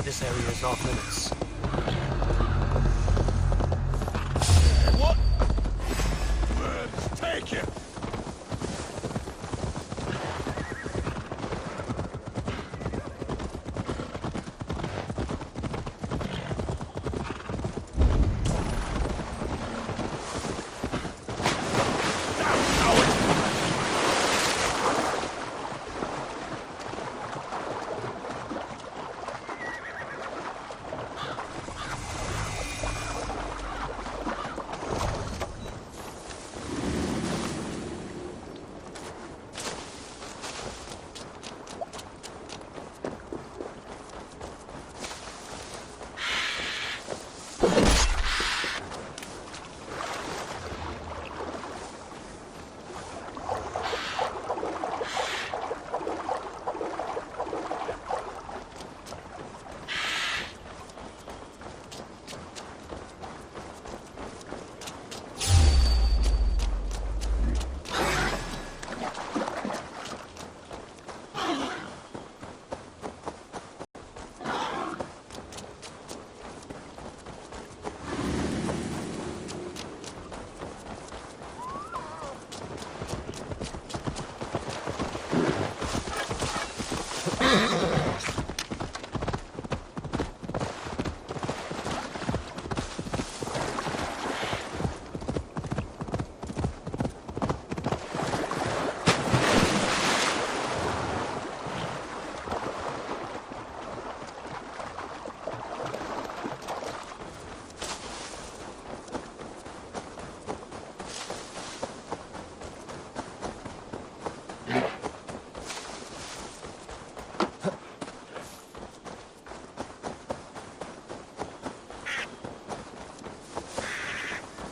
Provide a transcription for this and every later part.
This area is off limits. What? Let's take it!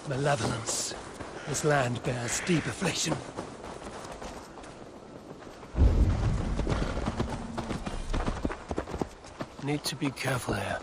Malevolence. This land bears deep affliction. Need to be careful here.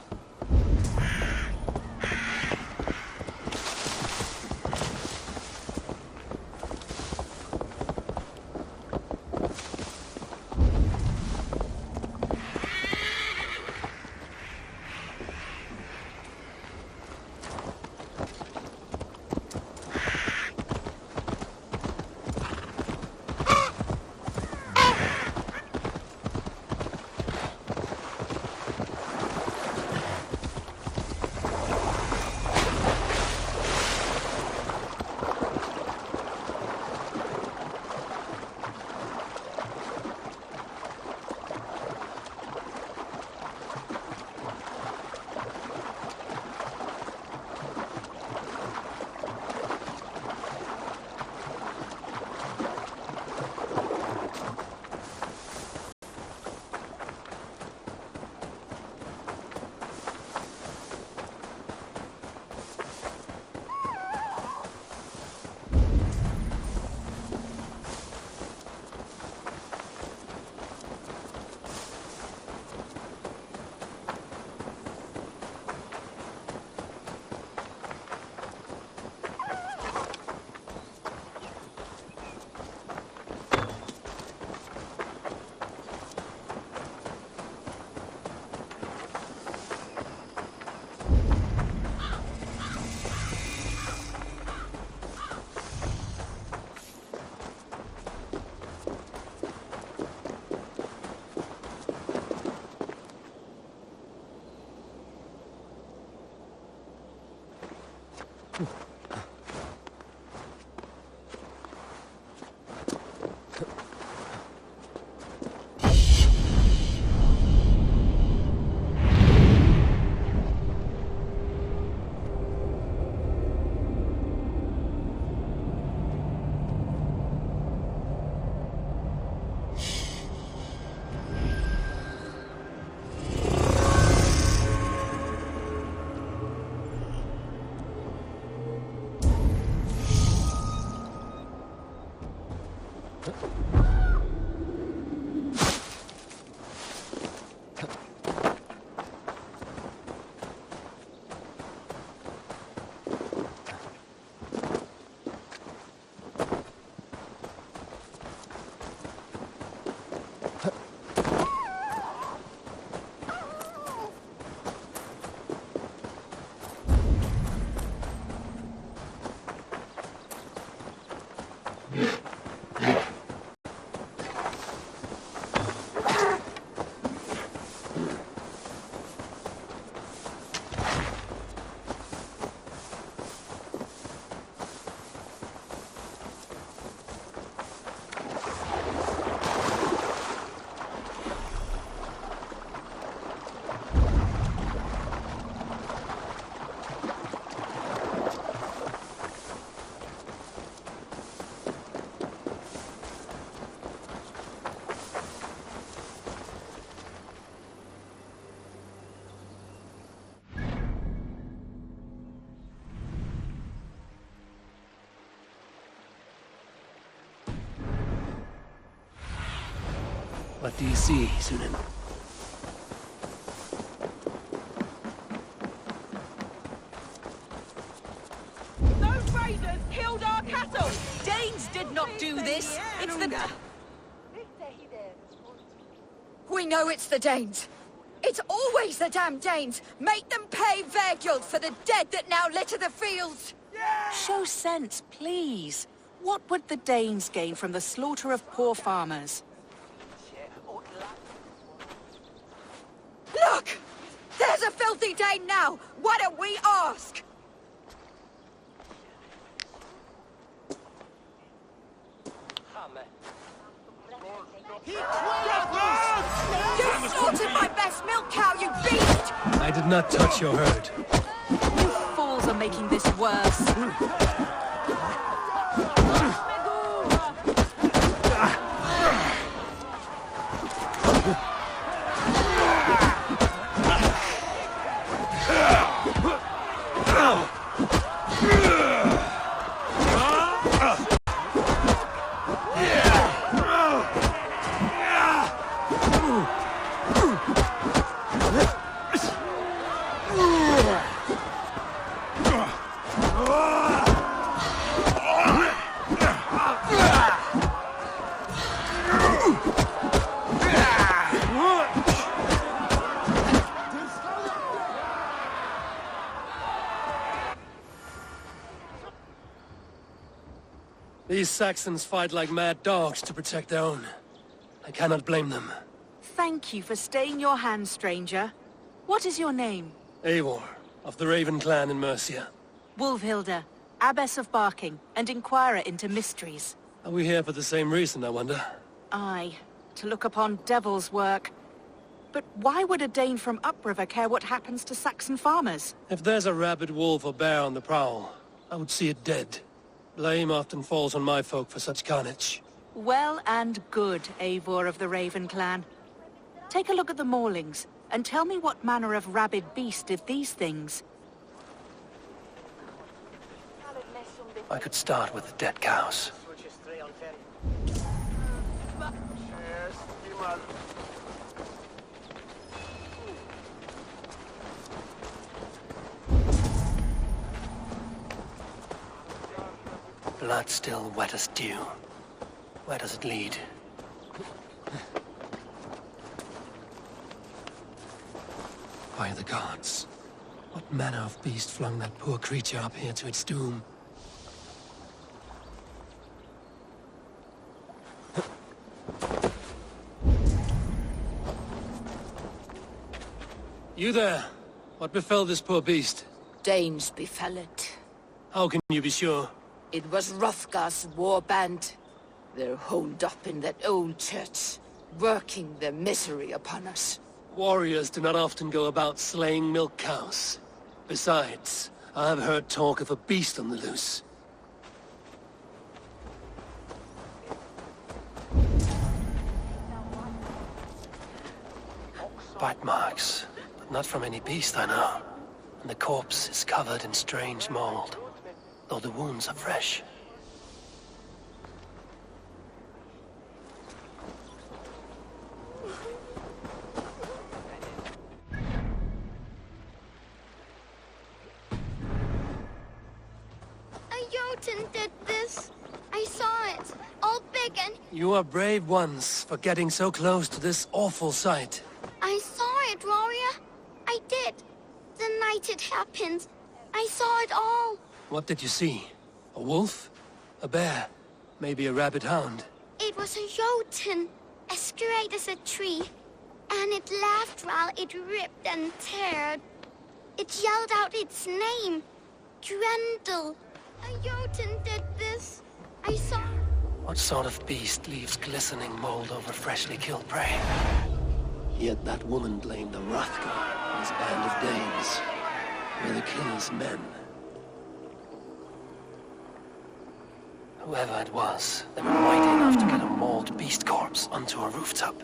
What do you see, Sunan? Those raiders killed our cattle! Danes did not do this! It's the... We know it's the Danes. It's always the damn Danes! Make them pay Verguld for the dead that now litter the fields! Show sense, please. What would the Danes gain from the slaughter of poor farmers? Look! There's a filthy Dane now! Why don't we ask? You slaughtered my best milk cow, you beast! I did not touch your herd. You fools are making this worse. These Saxons fight like mad dogs to protect their own. I cannot blame them. Thank you for staying your hand, stranger. What is your name? Eivor, of the Raven clan in Mercia. Wolfhilda, Abbess of Barking, and Inquirer into mysteries. Are we here for the same reason, I wonder? Aye, to look upon devil's work. But why would a Dane from upriver care what happens to Saxon farmers? If there's a rabid wolf or bear on the prowl, I would see it dead. Blame often falls on my folk for such carnage. Well and good, Eivor of the Raven clan. Take a look at the maulings, and tell me what manner of rabid beast did these things. I could start with the dead cows. Blood still wet as dew. Where does it lead? By the gods. What manner of beast flung that poor creature up here to its doom? You there? What befell this poor beast? Danes befell it. How can you be sure? It was Hrothgar's war band. They're holed up in that old church, working their misery upon us. Warriors do not often go about slaying milk cows. Besides, I have heard talk of a beast on the loose. Bite marks, but not from any beast I know. And the corpse is covered in strange mold, though the wounds are fresh. You are brave ones for getting so close to this awful sight. I saw it, warrior. I did. The night it happened. I saw it all. What did you see? A wolf? A bear? Maybe a rabid hound? It was a jotun, as straight as a tree. And it laughed while it ripped and teared. It yelled out its name. Grendel. A jotun did this. I saw... What sort of beast leaves glistening mold over freshly killed prey? Yet that woman blamed the Hrothgar and his band of Danes. We're the killer's men. Whoever it was, they were mighty enough to get a mauled beast corpse onto a rooftop.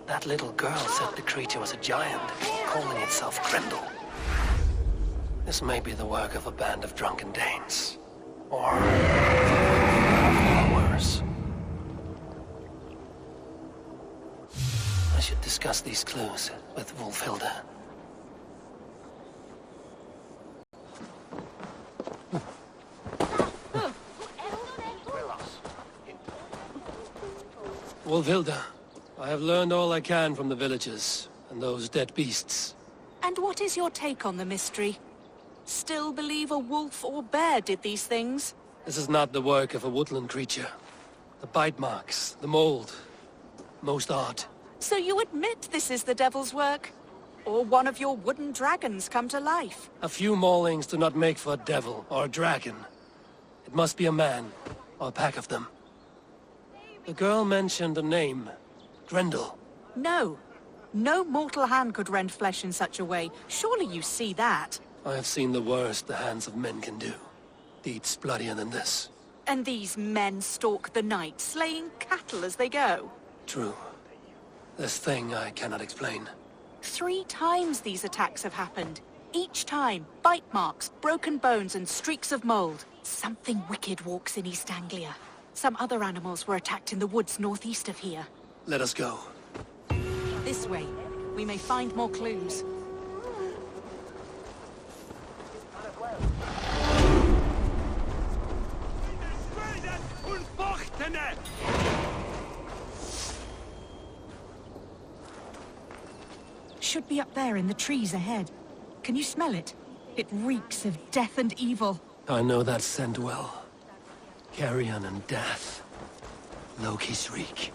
That little girl said the creature was a giant, calling itself Grendel. This may be the work of a band of drunken Danes. Or... worse. I should discuss these clues with Wolfhilda. Wolfhilda, I have learned all I can from the villagers and those dead beasts. And what is your take on the mystery? Still believe a wolf or bear did these things? This is not the work of a woodland creature. The bite marks, the mold, most odd. So you admit this is the devil's work? Or one of your wooden dragons come to life? A few maulings do not make for a devil or a dragon. It must be a man, or a pack of them. The girl mentioned a name. Grendel. No. No mortal hand could rend flesh in such a way. Surely you see that. I have seen the worst the hands of men can do. Deeds bloodier than this. And these men stalk the night, slaying cattle as they go. True. This thing I cannot explain. 3 times these attacks have happened. Each time, bite marks, broken bones, and streaks of mold. Something wicked walks in East Anglia. Some other animals were attacked in the woods northeast of here. Let us go. This way. We may find more clues. Should be up there in the trees ahead. Can you smell it? It reeks of death and evil. I know that scent well. Carrion and death. Loki's reek.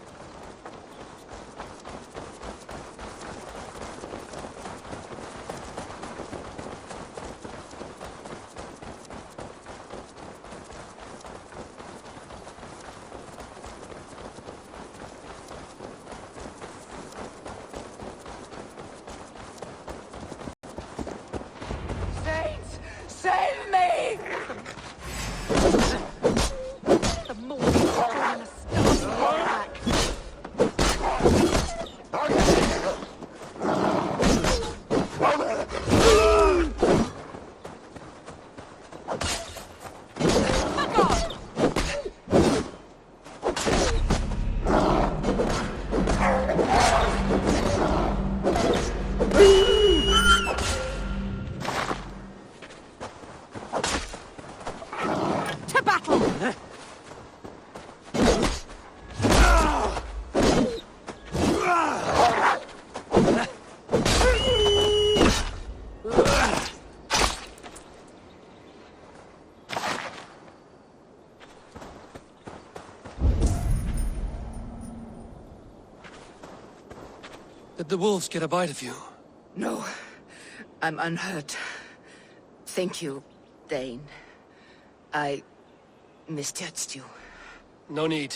Saints, save me! The morning is drawing a starting back. To battle! Did the wolves get a bite of you? No, I'm unhurt. Thank you, Dane. I misjudged you. No need.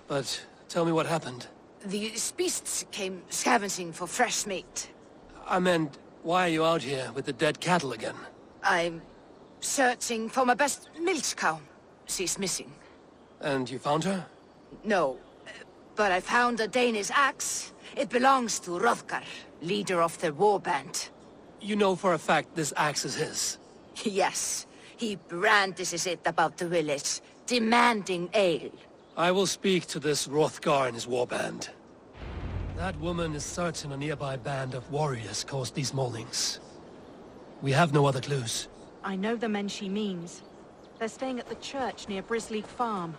But tell me what happened. These beasts came scavenging for fresh meat. I meant, why are you out here with the dead cattle again? I'm searching for my best milch cow. She's missing. And you found her? No, but I found a Danish axe. It belongs to Hrothgar, leader of the war band. You know for a fact this axe is his. Yes, he brandishes it about the village, demanding ale. I will speak to this Hrothgar and his warband. That woman is certain a nearby band of warriors caused these maulings. We have no other clues. I know the men she means. They're staying at the church near Brisley Farm.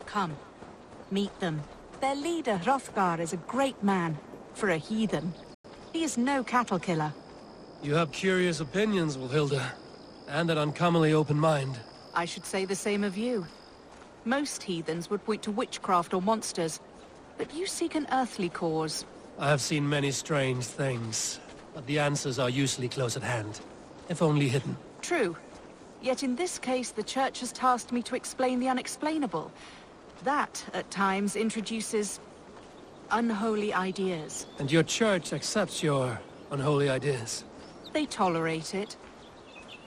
Come, meet them. Their leader, Hrothgar, is a great man. For a heathen. He is no cattle killer. You have curious opinions, Wilhilda. And an uncommonly open mind. I should say the same of you. Most heathens would point to witchcraft or monsters. But you seek an earthly cause. I have seen many strange things. But the answers are usually close at hand. If only hidden. True. Yet in this case, the Church has tasked me to explain the unexplainable. That, at times, introduces unholy ideas. And your Church accepts your unholy ideas? They tolerate it.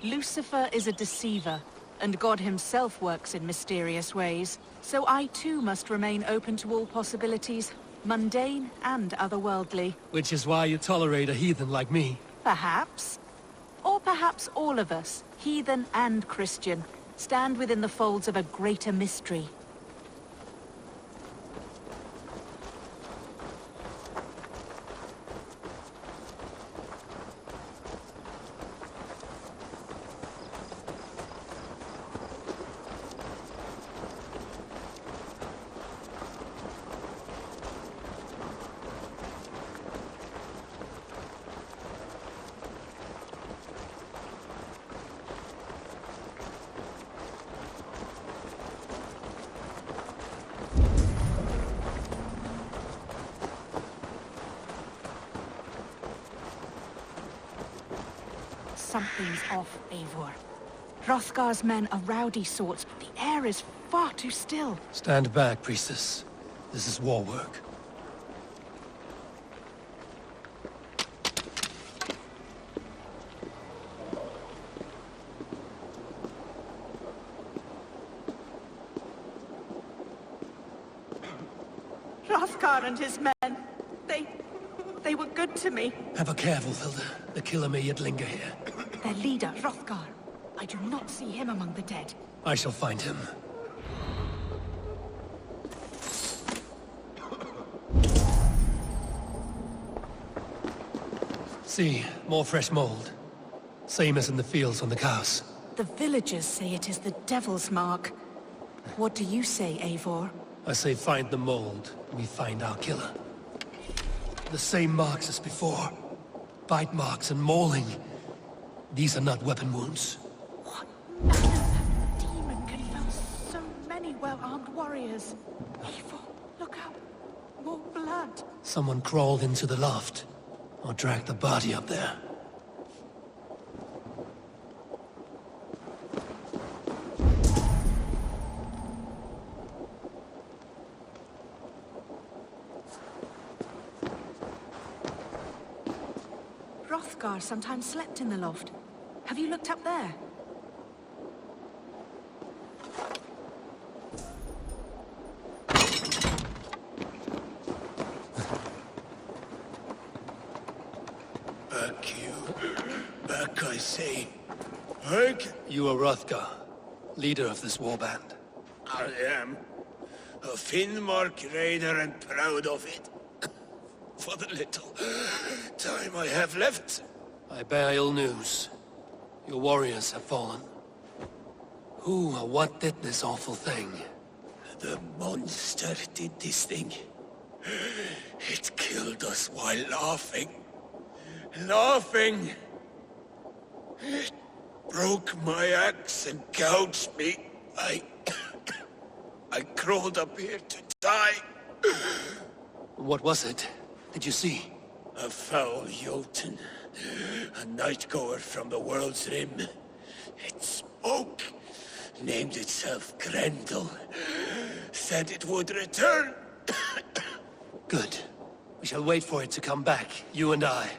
Lucifer is a deceiver, and God himself works in mysterious ways. So I too must remain open to all possibilities, mundane and otherworldly. Which is why you tolerate a heathen like me. Perhaps. Or perhaps all of us, heathen and Christian, stand within the folds of a greater mystery. Something's off, Eivor. Hrothgar's men are rowdy sorts, but the air is far too still. Stand back, priestess. This is war work. Hrothgar and his men, they were good to me. Have a care, Wilhilda. The killer may yet linger here. Their leader, Hrothgar. I do not see him among the dead. I shall find him. See, more fresh mold. Same as in the fields on the cows. The villagers say it is the devil's mark. What do you say, Eivor? I say find the mold, we find our killer. The same marks as before. Bite marks and mauling. These are not weapon wounds. What manner of demon can fell so many well-armed warriors? Eivor, look out. More blood. Someone crawled into the loft, or dragged the body up there. Hrothgar sometimes slept in the loft. Have you looked up there? Back, you. Back, I say. Herc? You are Hrothgar, leader of this warband. I am. A Finnmark raider and proud of it. For the little time I have left. I bear ill news. Your warriors have fallen. Who or what did this awful thing? The monster did this thing. It killed us while laughing. Laughing! It broke my axe and gouged me. I crawled up here to die. What was it? Did you see? A foul Jotun. A night-goer from the world's rim. It spoke. Named itself Grendel. Said it would return. Good. We shall wait for it to come back, you and I.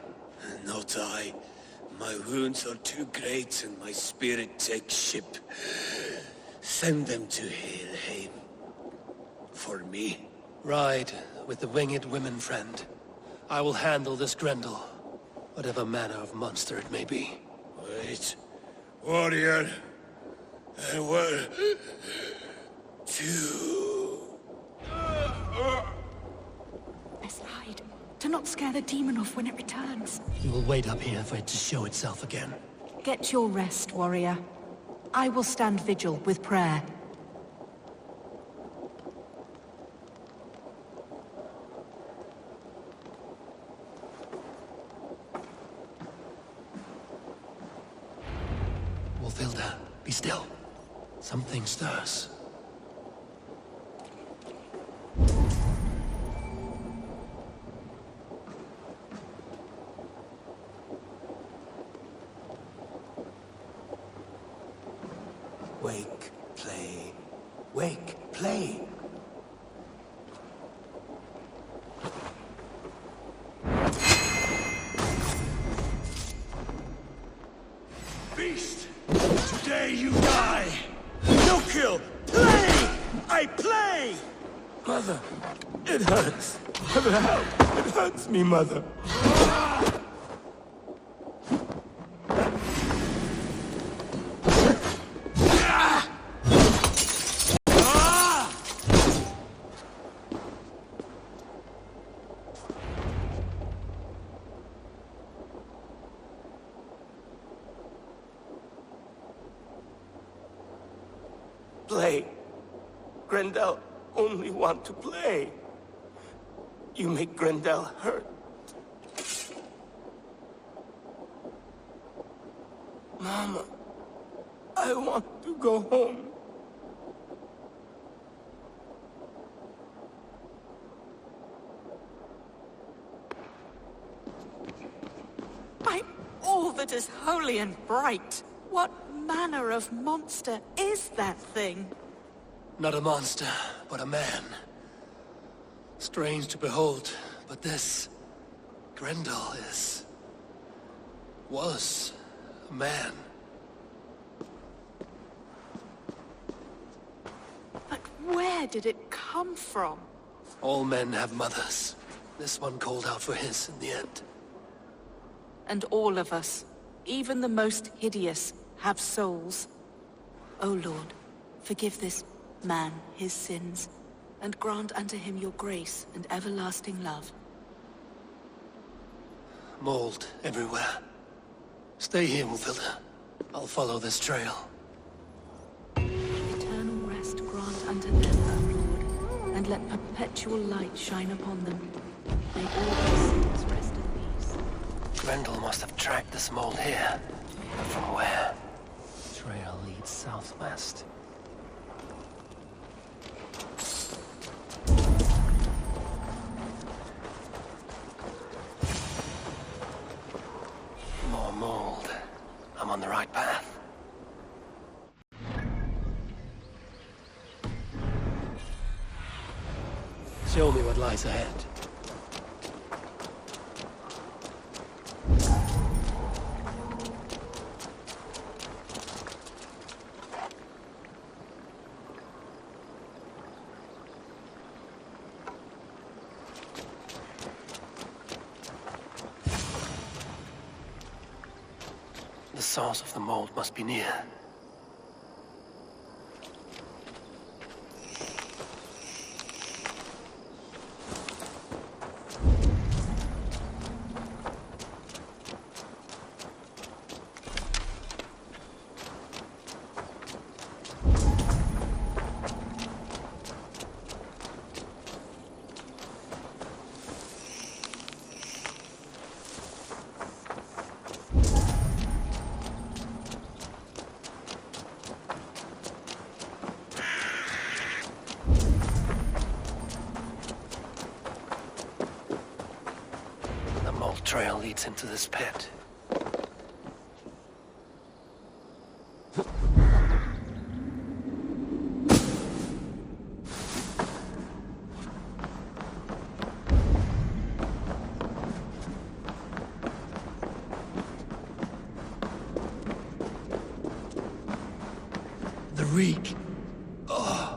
Not I. My wounds are too great and my spirit takes ship. Send them to Helheim. For me. Ride with the winged women friend. I will handle this Grendel, whatever manner of monster it may be. Wait. Warrior. There were... two... Let's hide. Do not scare the demon off when it returns. We will wait up here for it to show itself again. Get your rest, warrior. I will stand vigil with prayer. Something stirs. Wake, play. Wake, play. Beast, today you die. No kill. Play! I play! Mother, it hurts. Mother, help. It hurts me, Mother. Play. Grendel only want to play. You make Grendel hurt. Mama, I want to go home. By all that is holy and bright, what manner of monster is that thing? Not a monster, but a man. Strange to behold, but this... Grendel was a man. But where did it come from? All men have mothers. This one called out for his in the end. And all of us, even the most hideous, have souls. O Lord, forgive this man his sins, and grant unto him your grace and everlasting love. Mold everywhere. Stay here, Wulfilda. I'll follow this trail. Eternal rest grant unto them, O Lord, and let perpetual light shine upon them. May all their sins rest in peace. Grendel must have tracked this mold here. But from where? The trail leads southwest. More mold. I'm on the right path. Show me what lies ahead. The source of the mold must be near. The mold trail leads into this pit. The reek. Oh.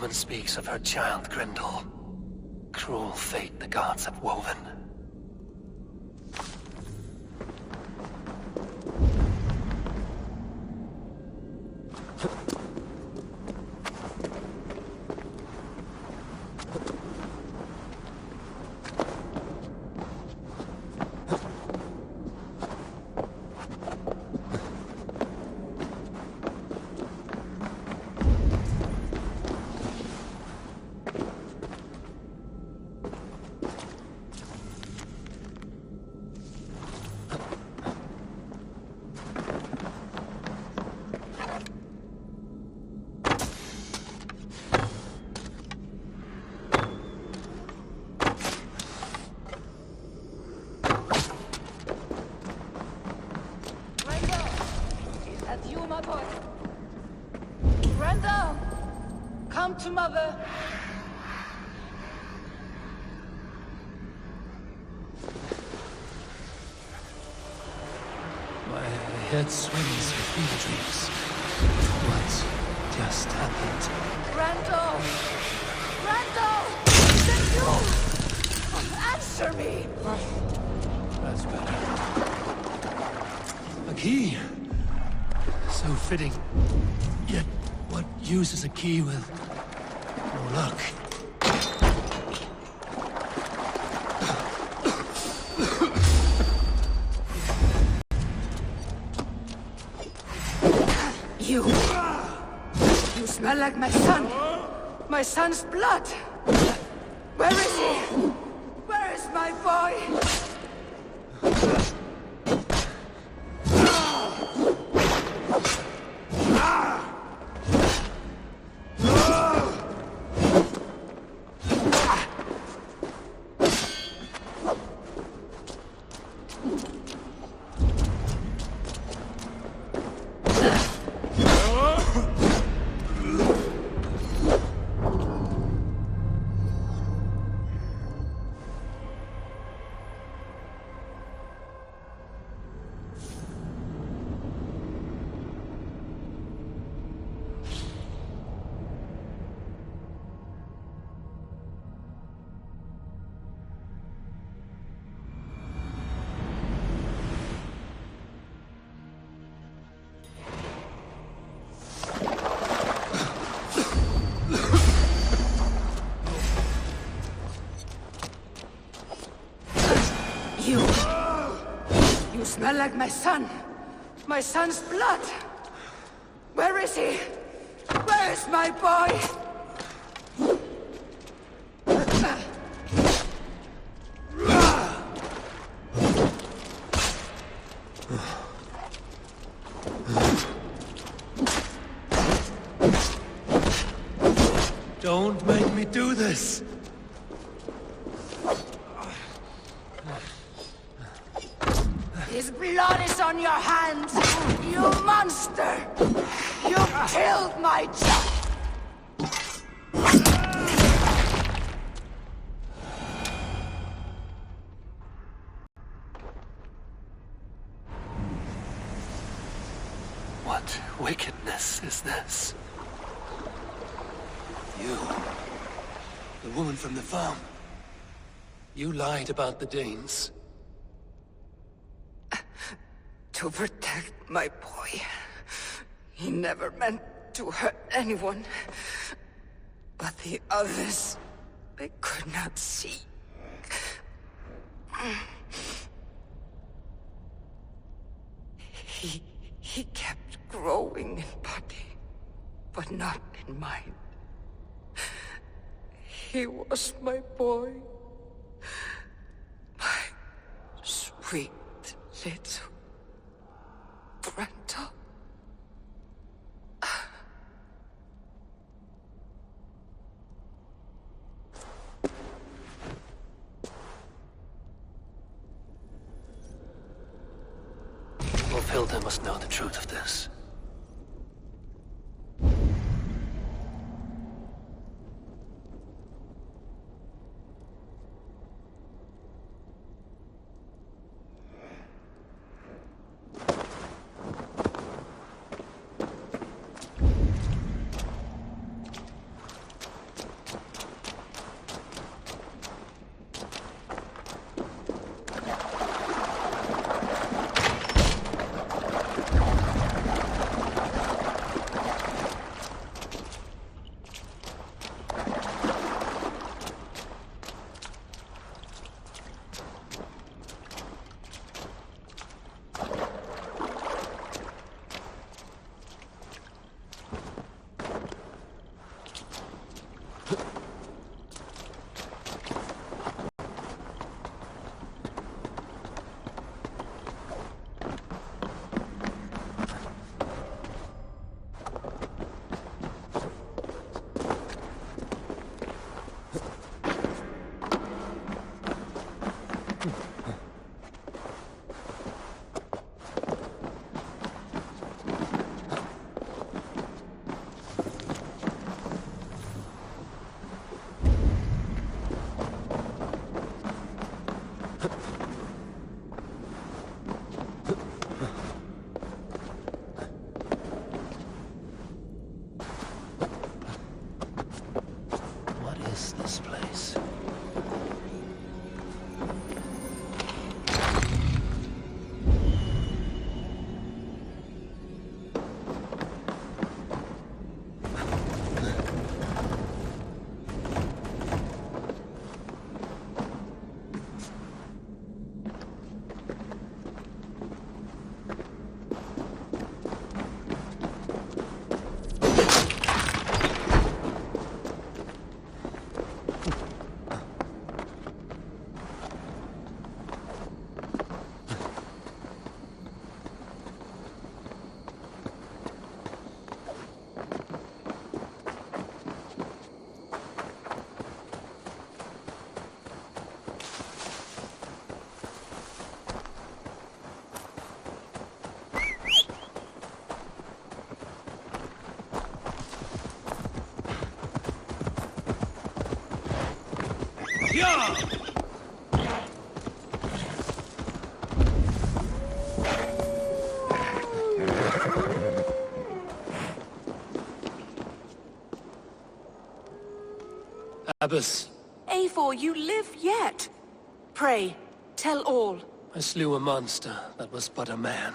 woman speaks of her child Grendel. Cruel fate the gods have woven. Come to Mother! My head swims with fever dreams. What just happened? Randall! Randall! Is it you? Answer me! That's better. A key! So fitting. Yet, what use is a key with no luck? You smell like my son. My son's blood. Where is he? Where is my boy? You smell like my son. My son's blood. Where is he? Where is my boy? Don't make me do this! His blood is on your hands! You monster! You killed my child! What wickedness is this? You, the woman from the farm. You lied about the Danes. To protect my boy. He never meant to hurt anyone. But the others, they could not see. He kept growing in body, but not in mind. He was my boy. My sweet little Grendel. Wolfhilda must know the truth of this. What is this place? Abbess, Eivor, you live yet. Pray, tell all. I slew a monster that was but a man.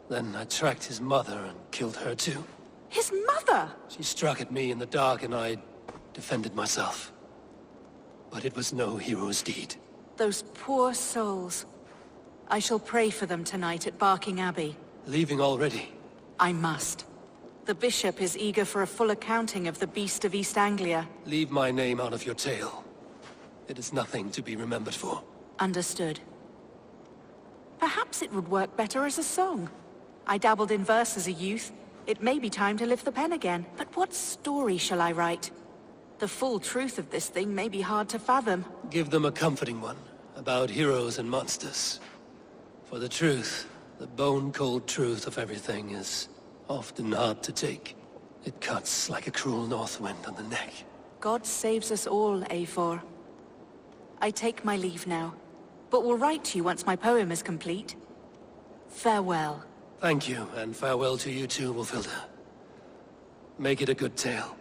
Then I tracked his mother and killed her too. His mother! She struck at me in the dark and I defended myself. But it was no hero's deed. Those poor souls. I shall pray for them tonight at Barking Abbey. Leaving already? I must. The bishop is eager for a full accounting of the Beast of East Anglia. Leave my name out of your tale. It is nothing to be remembered for. Understood. Perhaps it would work better as a song. I dabbled in verse as a youth. It may be time to lift the pen again. But what story shall I write? The full truth of this thing may be hard to fathom. Give them a comforting one, about heroes and monsters. For the truth, the bone-cold truth of everything is often hard to take. It cuts like a cruel north wind on the neck. God saves us all, Eivor. I take my leave now, but will write to you once my poem is complete. Farewell. Thank you, and farewell to you too, Wolfilda. Make it a good tale.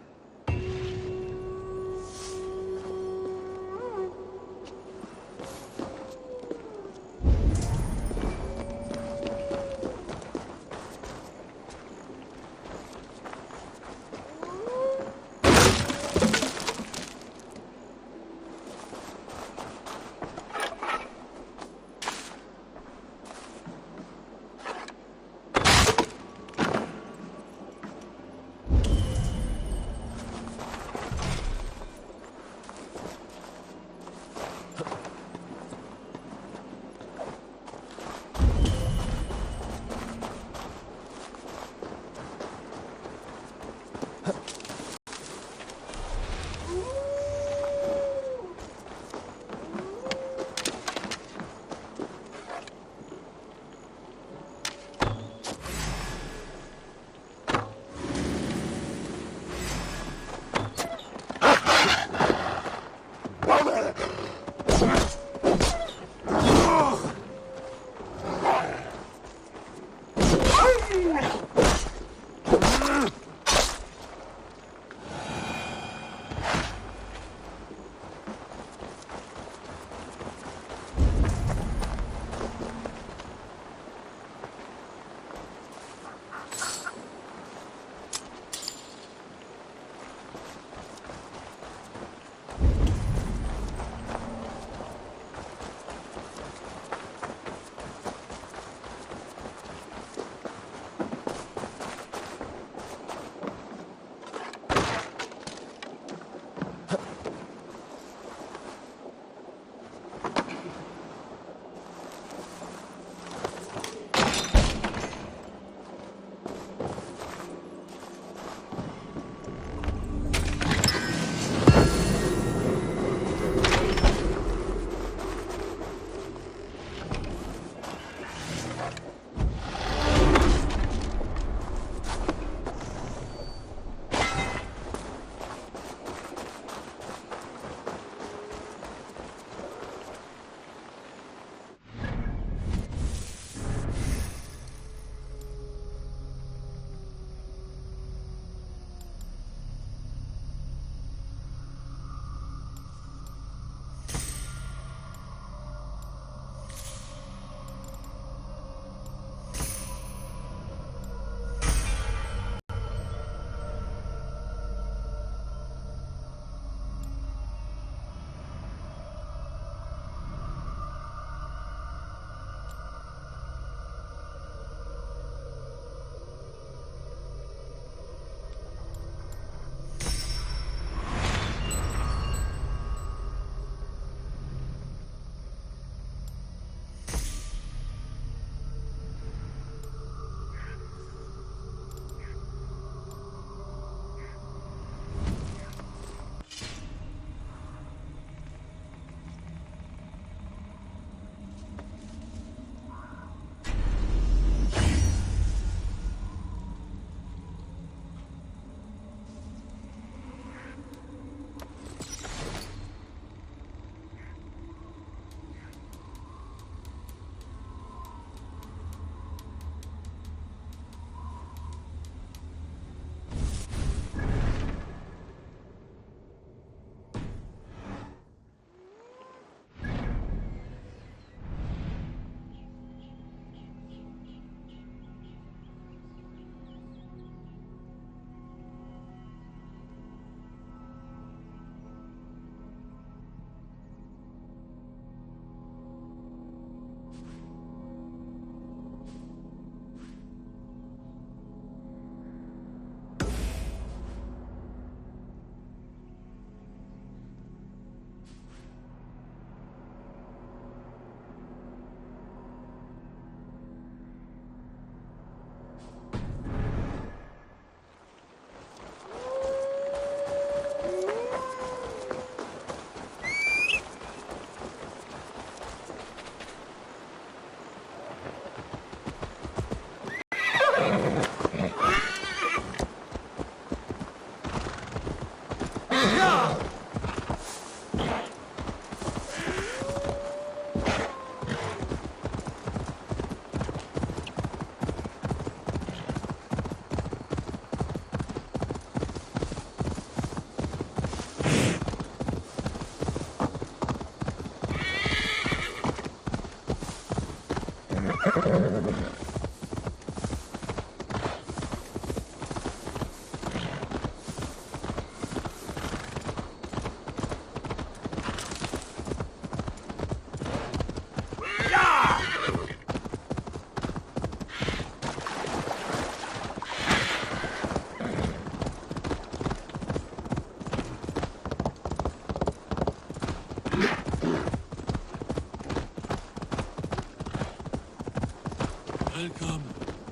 Welcome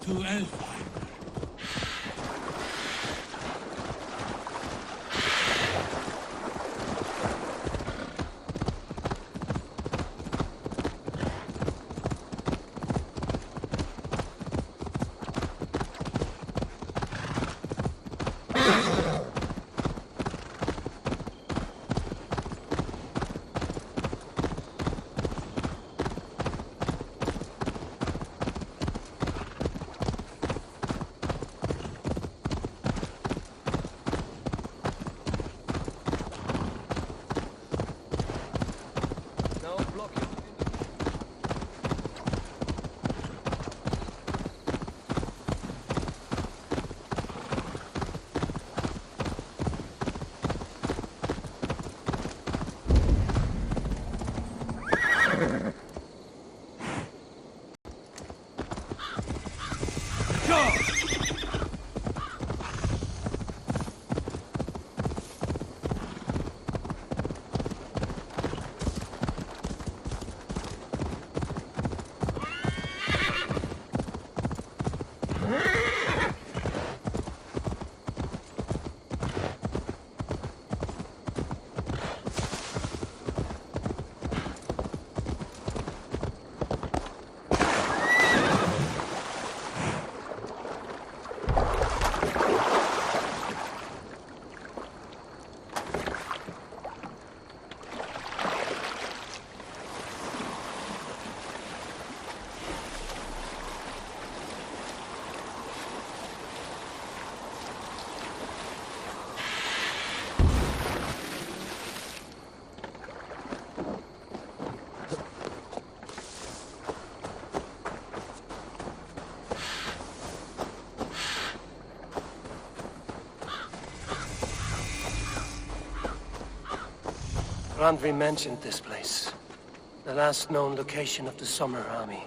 to Elfheim. Randvi mentioned this place. The last known location of the Summer Army.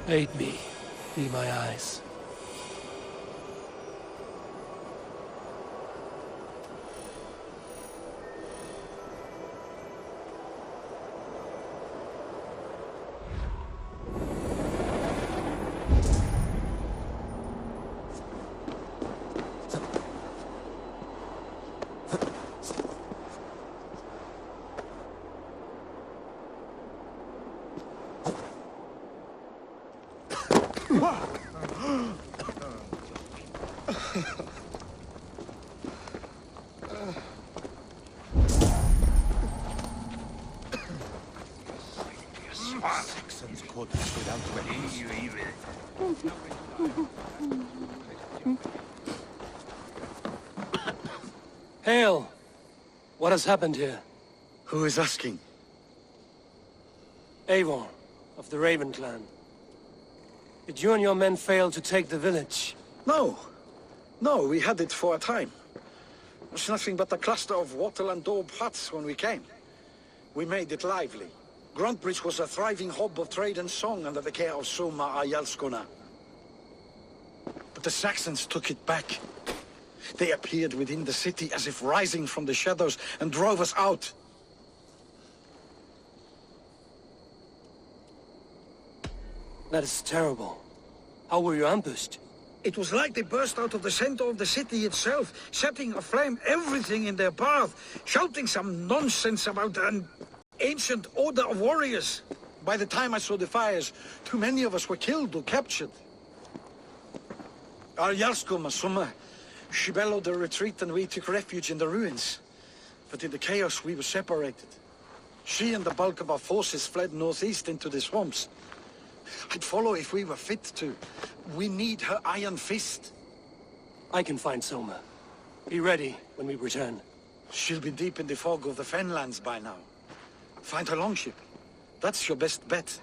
Aid me. Be my eyes. Saxons caught us without Hail! What has happened here? Who is asking? Eivor, of the Raven clan. Did you and your men fail to take the village? No. No, we had it for a time. It was nothing but a cluster of wattle and daub huts when we came. We made it lively. Gruntbridge was a thriving hub of trade and song under the care of Suma Ayalskona. But the Saxons took it back. They appeared within the city as if rising from the shadows and drove us out. That is terrible. How were you ambushed? It was like they burst out of the center of the city itself, setting aflame everything in their path, shouting some nonsense about an ancient order of warriors. By the time I saw the fires, too many of us were killed or captured. Our Jarlskum, Summa, she bellowed the retreat and we took refuge in the ruins. But in the chaos we were separated. She and the bulk of our forces fled northeast into the swamps. I'd follow if we were fit to. We need her iron fist. I can find Soma. Be ready when we return. She'll be deep in the fog of the Fenlands by now. Find her longship. That's your best bet.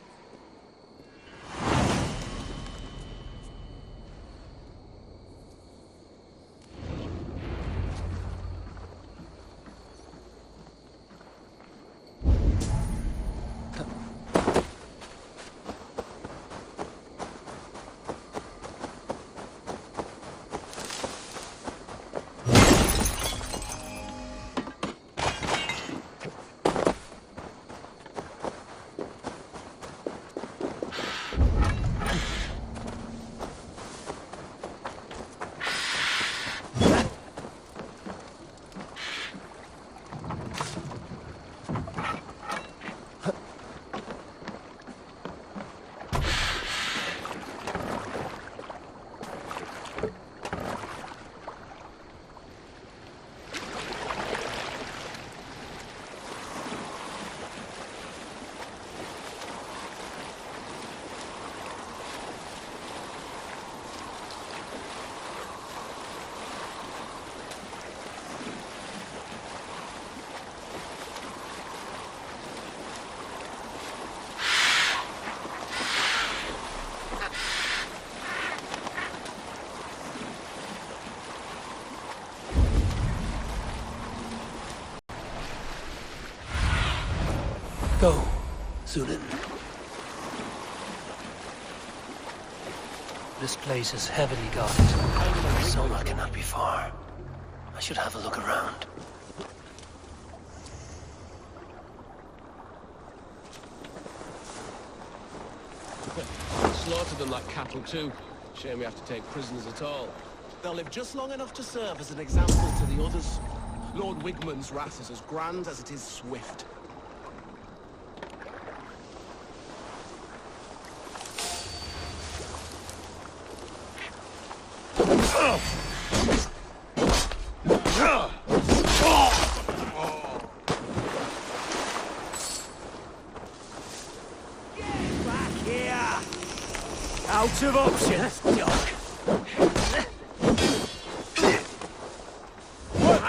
Go, Zulin. This place is heavily guarded. Soma cannot be far. I should have a look around. Slaughtered them like cattle too. Shame we have to take prisoners at all. They'll live just long enough to serve as an example to the others. Lord Wigmund's wrath is as grand as it is swift. Out of options, Doc. Work with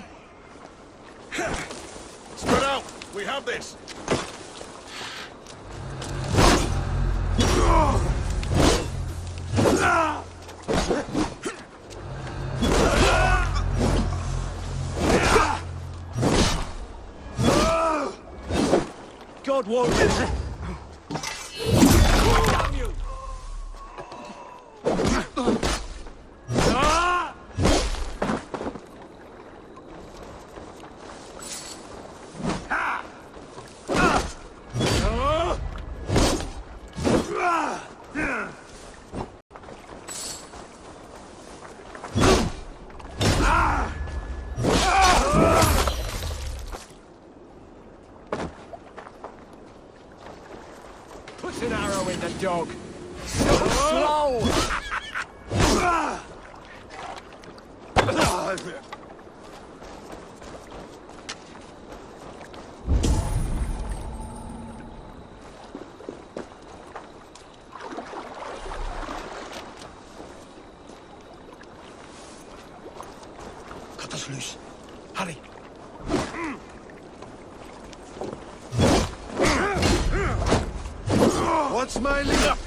me. Spread out. We have this. God won't listen. Put an arrow in the dog. So slow! Cut us loose. Hurry. What's my lead?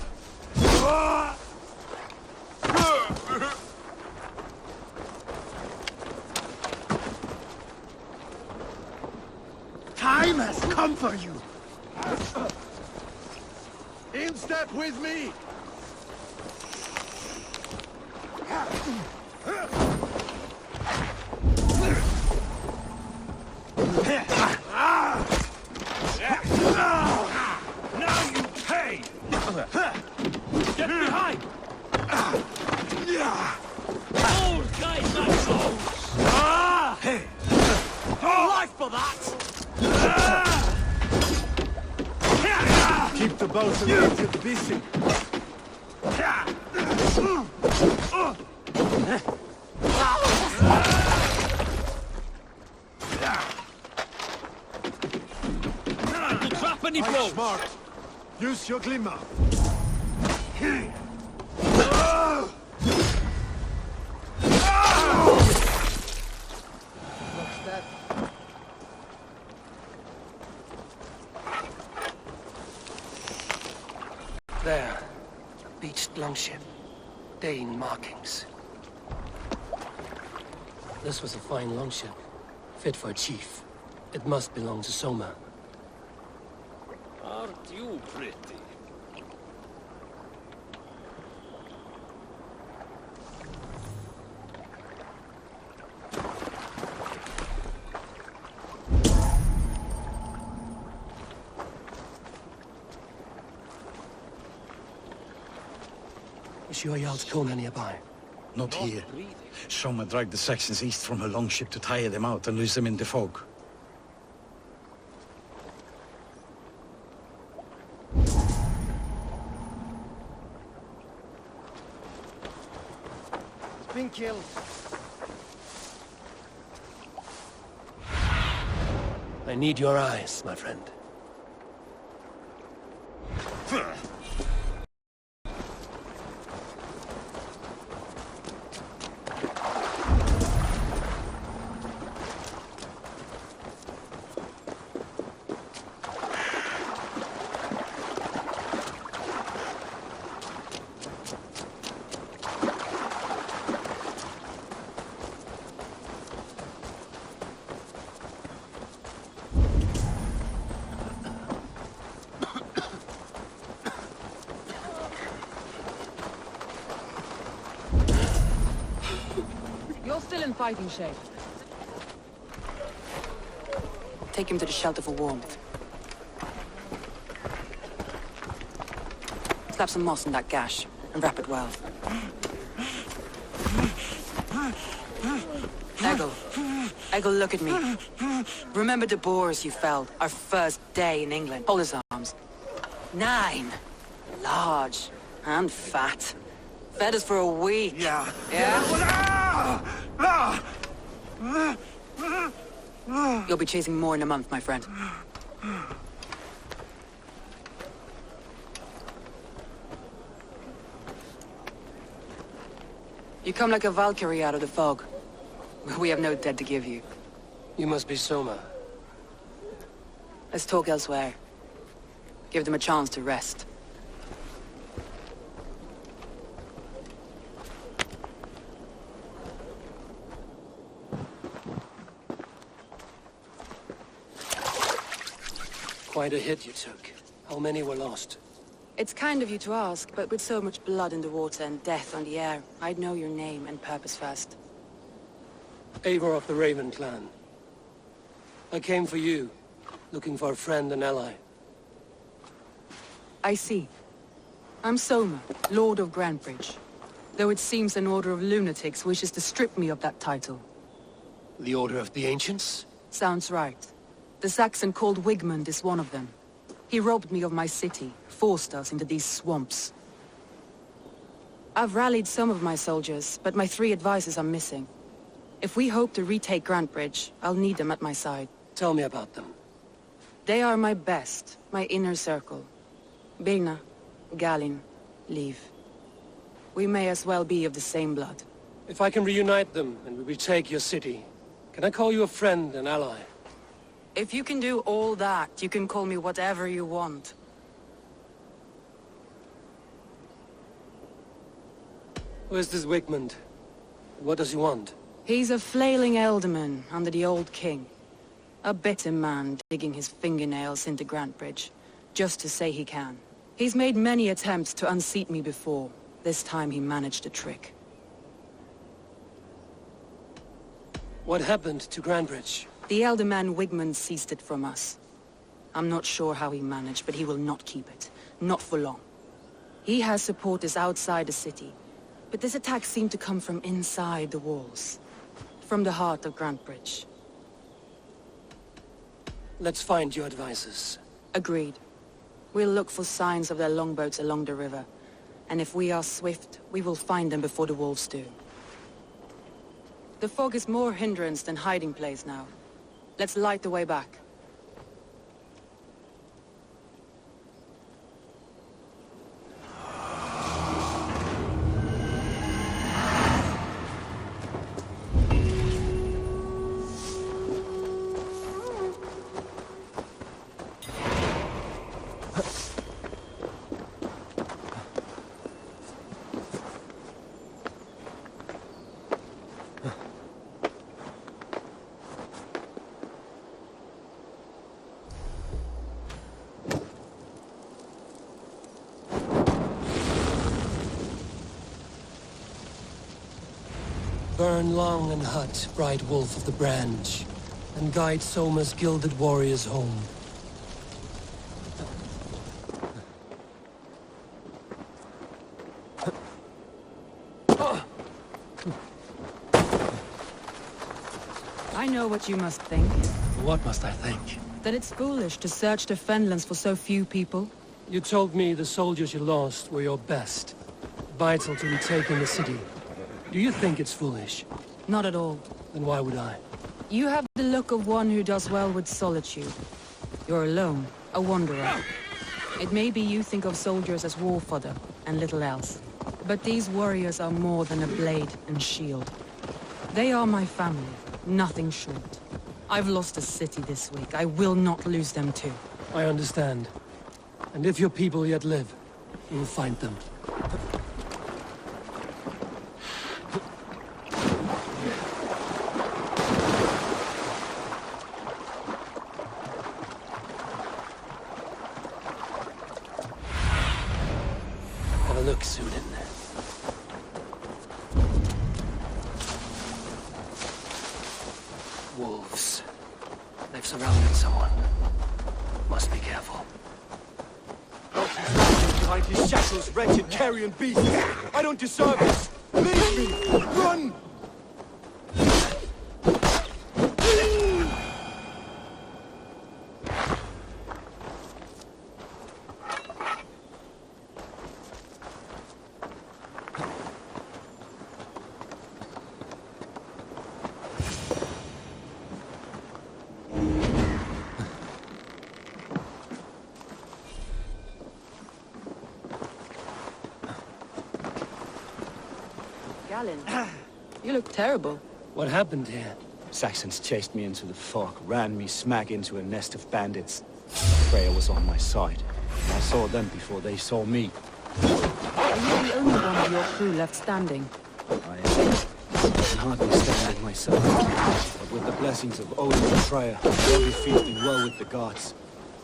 Time has come for you. In step with me! Now you pay! Hey! Your life for that! Keep the boats and get busy. Trap any boats! Smart. Use your glimmer. There. A beached longship. Dane markings. This was a fine longship. Fit for a chief. It must belong to Soma. Aren't you pretty? Is sure Jarl's Kona nearby? Not here. Soma dragged the Saxons east from her longship to tire them out and lose them in the fog. Been killed. I need your eyes, my friend. You're still in fighting shape. Take him to the shelter for warmth. Slap some moss in that gash and wrap it well. Eggle, look at me. Remember the boars you felled our first day in England? Hold his arms. 9. Large and fat. Fed us for a week. Yeah. Yeah? You'll be chasing more in a month, my friend. You come like a Valkyrie out of the fog. We have no dead to give you. You must be Soma. Let's talk elsewhere. Give them a chance to rest. Quite a hit you took. How many were lost? It's kind of you to ask, but with so much blood in the water and death on the air, I'd know your name and purpose first. Eivor of the Raven clan. I came for you, looking for a friend and ally. I see. I'm Soma, Lord of Grantebridge. Though it seems an order of lunatics wishes to strip me of that title. The Order of the Ancients? Sounds right. The Saxon called Wigmund is one of them. He robbed me of my city, forced us into these swamps. I've rallied some of my soldiers, but my 3 advisors are missing. If we hope to retake Grantebridge, I'll need them at my side. Tell me about them. They are my best, my inner circle. Birna, Galin, Liv. We may as well be of the same blood. If I can reunite them and we retake your city, can I call you a friend and ally? If you can do all that, you can call me whatever you want. Where's this Wigmund? What does he want? He's a flailing elderman under the old king. A bitter man digging his fingernails into Grantebridge, just to say he can. He's made many attempts to unseat me before. This time he managed a trick. What happened to Grantebridge? The elder man Wigmund seized it from us. I'm not sure how he managed, but he will not keep it. Not for long. He has supporters outside the city, but this attack seemed to come from inside the walls. from the heart of Grantbridge. Let's find your advisors. Agreed. We'll look for signs of their longboats along the river. And if we are swift, we will find them before the wolves do. The fog is more hindrance than hiding place now. Let's light the way back. Burn Long and Hut, bright wolf of the branch, and guide Soma's gilded warriors home. I know what you must think. What must I think? That it's foolish to search the Fenlands for so few people. You told me the soldiers you lost were your best. Vital to retaking the city. Do you think it's foolish? Not at all. Then why would I? You have the look of one who does well with solitude. You're alone, a wanderer. It may be you think of soldiers as war fodder, and little else. But these warriors are more than a blade and shield. They are my family, nothing short. I've lost a city this week. I will not lose them too. I understand. And if your people yet live, we will find them. Have a look, Sunan. Wolves. They've surrounded someone. Must be careful. Behind his shackles, wretched carrion beast! I don't deserve this! Leave me! Run! Galen, you look terrible. What happened here? Saxons chased me into the fog, ran me smack into a nest of bandits. Freya was on my side. I saw them before they saw me. Are you the only one of your crew left standing? I can hardly stand it myself. But with the blessings of Odin and Freya, I'll be feasting well with the gods.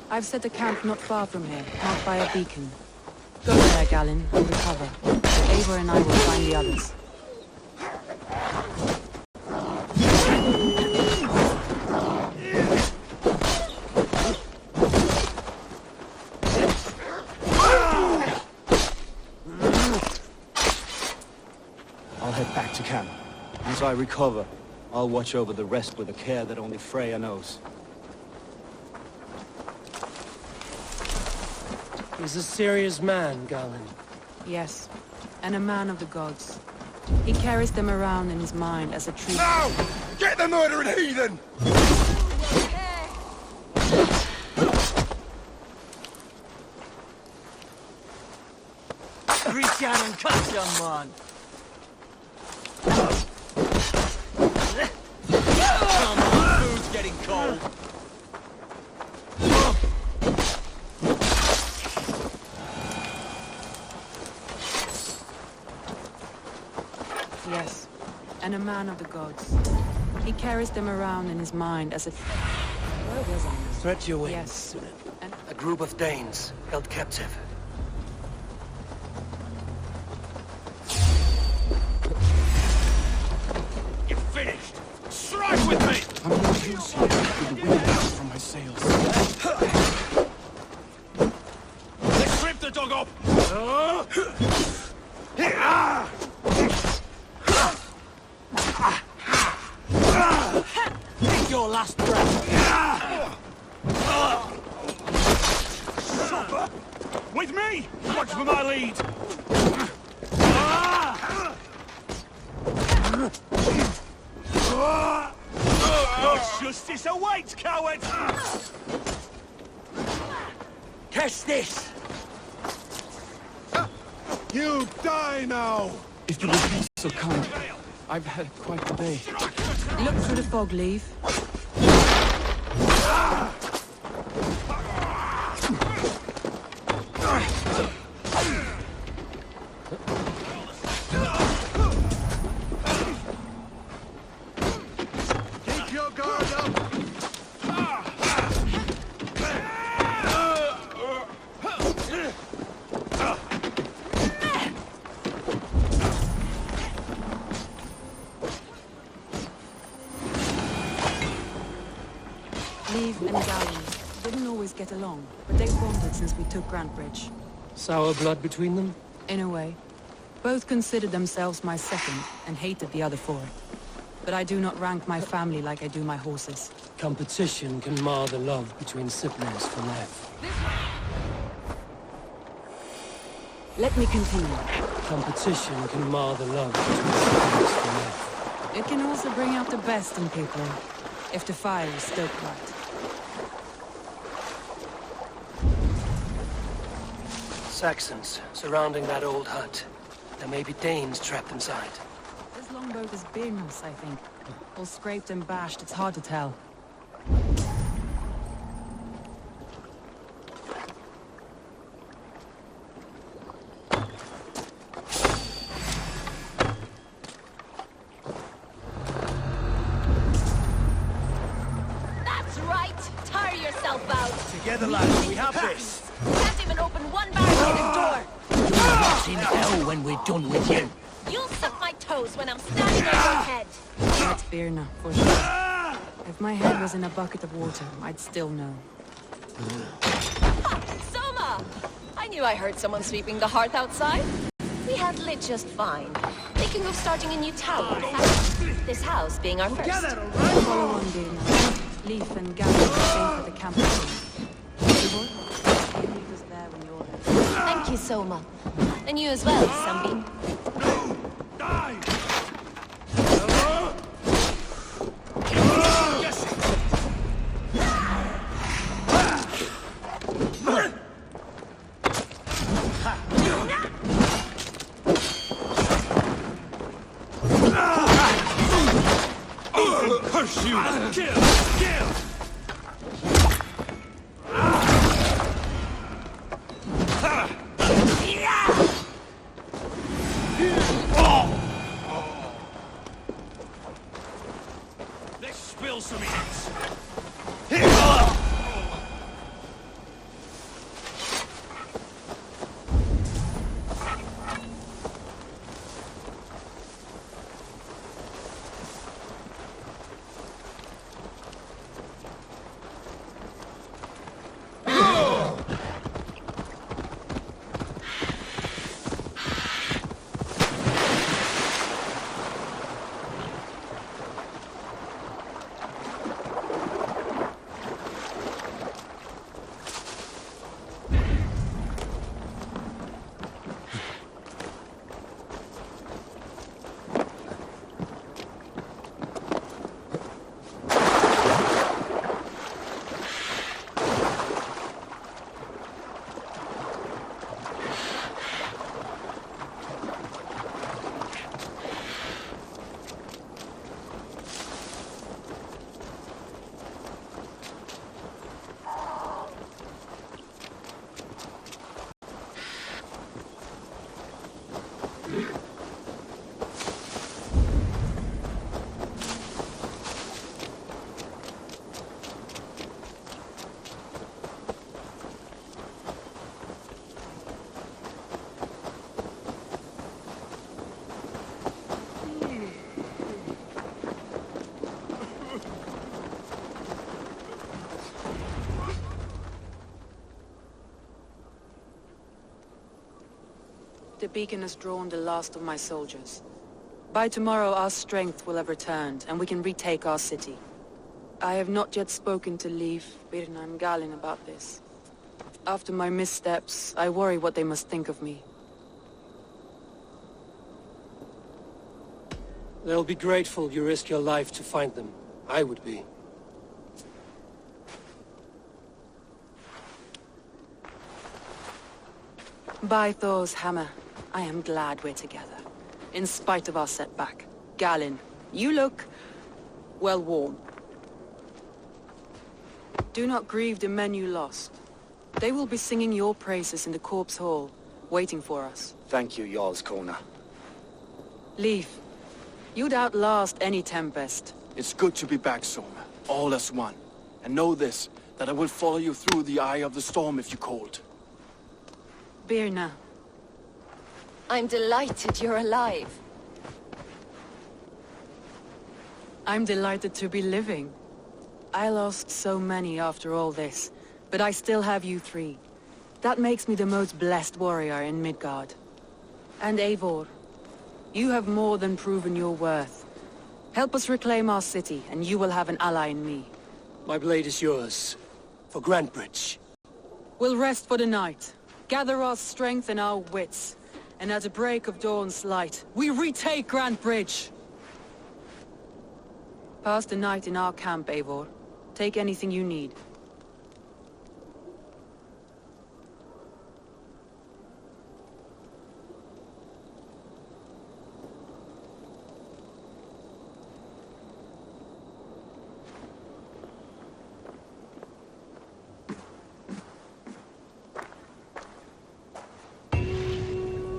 I've set a camp not far from here, marked by a beacon. Go there, Galen, and recover. Eivor and I will find the others. I'll head back to camp. Once I recover, I'll watch over the rest with a care that only Freya knows. He's a serious man, Galen. Yes, and a man of the gods. He carries them around in his mind as a true... Now! Get the murdering heathen! Reach out and cut, young man! Come on, food's getting cold! Yes, and a man of the gods. He carries them around in his mind as a... Where was I? Stretch your wings, Yes. Sunan. And... A group of Danes held captive. You're finished! Strike with me! I'm not used here with the wind out from my sails. Let's strip the dog up! your last breath. With me! Watch for my lead! Your justice awaits, coward! Test this! You die now! If you would be so kind, I've had quite the day. Look through the fog, Leaf. Keep your guard up! Leaf and Galley didn't always get along, but they've bonded since we took Grantbridge. Sour blood between them? In a way. Both considered themselves my second, and hated the other for it. But I do not rank my family like I do my horses. Competition can mar the love between siblings for life. Let me continue. Competition can mar the love between siblings for life. It can also bring out the best in people, if the fire is stoked right. Saxons surrounding that old hut. There may be Danes trapped inside. This longboat is Birna's, I think. All scraped and bashed, it's hard to tell. That's right! Tire yourself out! Together, lads, we have this. Can't even open one barricaded door! What's in hell when we're done with you? You'll suck my toes when I'm standing on your head! That's Birna, for sure. If my head was in a bucket of water, I'd still know. Ha! Soma! I knew I heard someone sweeping the hearth outside. We had lit just fine. Thinking of starting a new tower, in fact, this house being our first. Follow on, Birna. Leaf and Galley stay for the camp. Leaf was there when you ordered. Thank you, Soma. And you as well, Sunbeam. Curse you! Kill! Kill! Let's spill some hits! The beacon has drawn the last of my soldiers. By tomorrow, our strength will have returned, and we can retake our city. I have not yet spoken to Leif, Birna and Galin about this. After my missteps, I worry what they must think of me. They'll be grateful you risk your life to find them. I would be. By Thor's hammer, I am glad we're together. In spite of our setback. Galin, you look... well worn. Do not grieve the men you lost. They will be singing your praises in the Corpse Hall, waiting for us. Thank you, Jarl's Kona. Leif, you'd outlast any tempest. It's good to be back, Soma. All as one. And know this, that I will follow you through the eye of the storm if you called. Birna. I'm delighted you're alive. I'm delighted to be living. I lost so many after all this, but I still have you three. That makes me the most blessed warrior in Midgard. And Eivor, you have more than proven your worth. Help us reclaim our city, and you will have an ally in me. My blade is yours. For Grantbridge. We'll rest for the night, gather our strength and our wits, and at the break of dawn's light, we retake Grantbridge! Pass the night in our camp, Eivor. Take anything you need.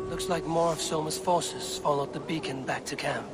Looks like more of Soma's forces followed the beacon back to camp.